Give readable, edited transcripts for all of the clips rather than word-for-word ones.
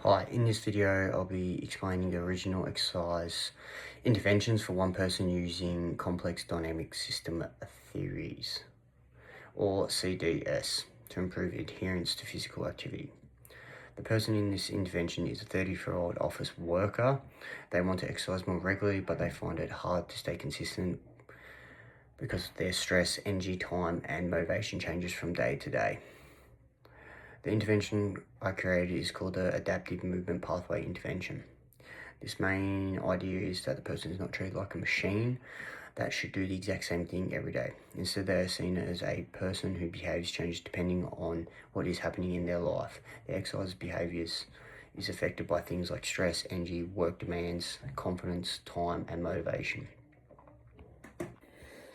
Hi, in this video I'll be explaining the original exercise interventions for one person using complex dynamic system theories, or Cdst, to improve adherence to physical activity. The person in this intervention is a 34-year-old office worker. They want to exercise more regularly, but they find it hard to stay consistent because their stress, energy, time and motivation changes from day to day. The intervention I created is called the Adaptive Movement Pathway Intervention. This main idea is that the person is not treated like a machine that should do the exact same thing every day. Instead, they are seen as a person who behaves changes depending on what is happening in their life. The exercise behaviours is affected by things like stress, energy, work demands, confidence, time and motivation.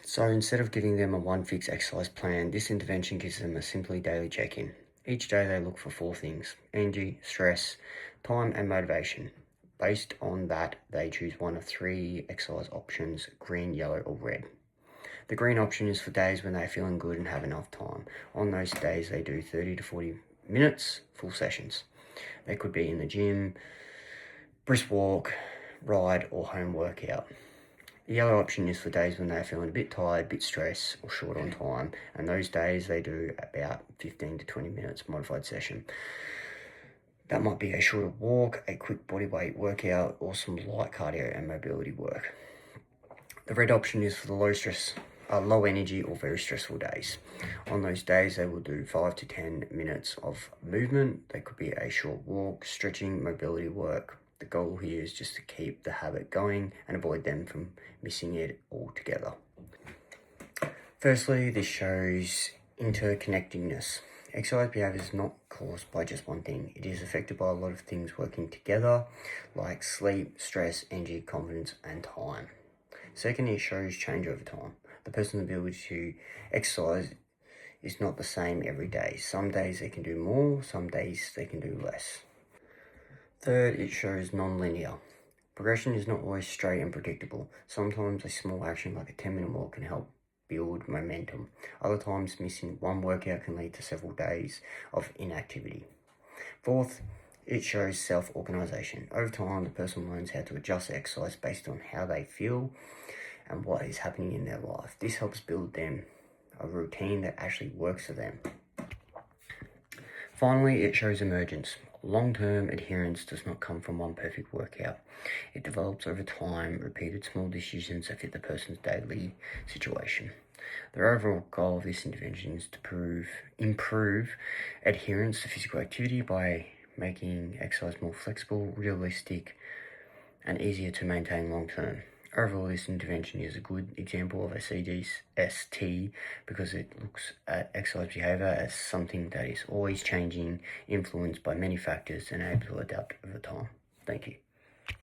So instead of giving them a one fixed exercise plan, this intervention gives them a simply daily check-in. Each day they look for 4 things: energy, stress, time and motivation. Based on that, they choose one of 3 exercise options: green, yellow or red. The green option is for days when they're feeling good and have enough time. On those days they do 30 to 40 minutes, full sessions. They could be in the gym, brisk walk, ride or home workout. The yellow option is for days when they're feeling a bit tired, a bit stressed or short on time, and those days they do about 15 to 20 minutes modified session. That might be a shorter walk, a quick bodyweight workout or some light cardio and mobility work. The red option is for the low energy or very stressful days. On those days they will do 5 to 10 minutes of movement. They could be a short walk, stretching, mobility work. The goal here is just to keep the habit going and avoid them from missing it altogether. Firstly, this shows interconnectedness. Exercise behaviour is not caused by just one thing. It is affected by a lot of things working together, like sleep, stress, energy, confidence, and time. Second, it shows change over time. The person's ability to exercise is not the same every day. Some days they can do more, some days they can do less. Third, it shows non-linear. Progression is not always straight and predictable. Sometimes a small action like a 10-minute walk can help build momentum. Other times, missing one workout can lead to several days of inactivity. Fourth, it shows self-organisation. Over time, the person learns how to adjust exercise based on how they feel and what is happening in their life. This helps build them a routine that actually works for them. Finally, it shows emergence. Long-term adherence does not come from one perfect workout. It develops over time, repeated small decisions that fit the person's daily situation. The overall goal of this intervention is to improve adherence to physical activity by making exercise more flexible, realistic, and easier to maintain long-term. Overall, this intervention is a good example of a Cdst because it looks at exercise behaviour as something that is always changing, influenced by many factors and able to adapt over time. Thank you.